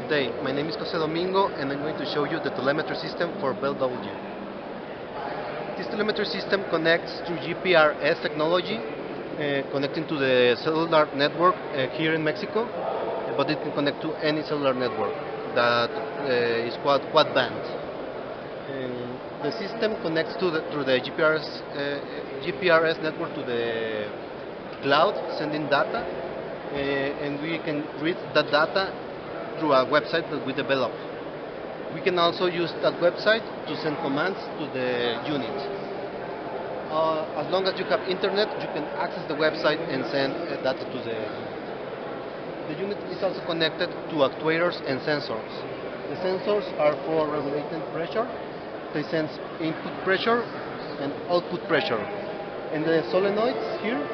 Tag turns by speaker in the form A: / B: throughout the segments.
A: Good day, my name is Jose Domingo and I'm going to show you the telemetry system for Bell W. This telemetry system connects to GPRS technology, connecting to the cellular network here in Mexico, but it can connect to any cellular network that is quad band. The system connects through the GPRS network to the cloud, sending data, and we can read that data through a website that we develop. We can also use that website to send commands to the unit. As long as you have internet, you can access the website and send data to the unit. The unit is also connected to actuators and sensors. The sensors are for regulating pressure. They sense input pressure and output pressure. And the solenoids here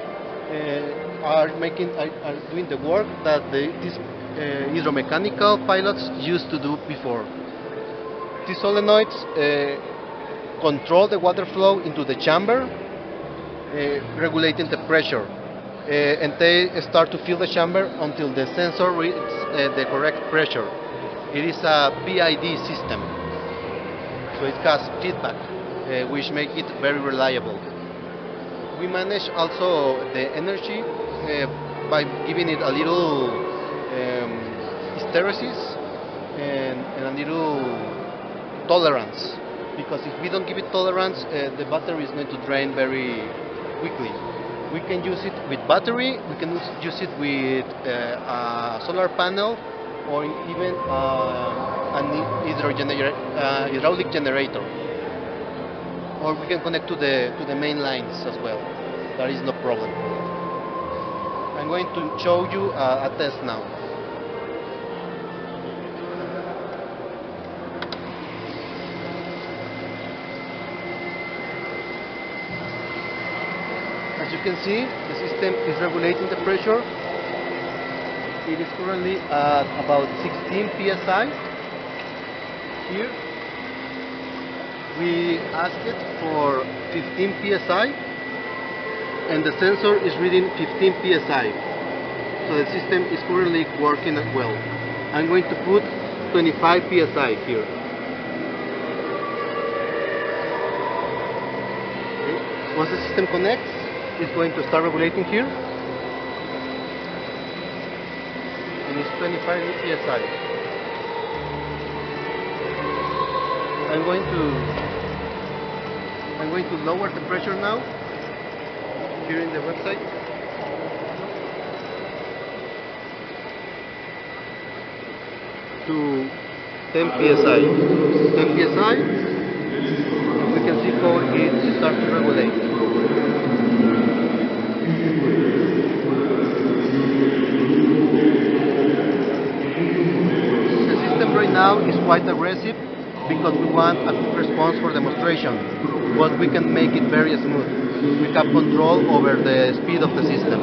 A: are doing the work that these hydromechanical pilots used to do before. These solenoids control the water flow into the chamber, regulating the pressure, and they start to fill the chamber until the sensor reads the correct pressure. It is a PID system, so it has feedback, which make it very reliable. We manage also the energy by giving it a little hysteresis and a little tolerance, because if we don't give it tolerance, the battery is going to drain very quickly. We can use it with battery, we can use it with a solar panel, or even an hydraulic generator, or we can connect to the main lines as well. There is no problem. I'm going to show you a test now. As you can see, the system is regulating the pressure. It is currently at about 16 psi. Here we asked it for 15 psi, and the sensor is reading 15 psi. So the system is currently working well. I'm going to put 25 psi here. Okay. Once the system connects, it's going to start regulating here, and it's 25 psi. I'm going to lower the pressure now here in the website. To 10 psi. 10 psi. We can see how it starts to regulate. The system right now is quite aggressive because we want a quick response for demonstration, but we can make it very smooth. We have control over the speed of the system.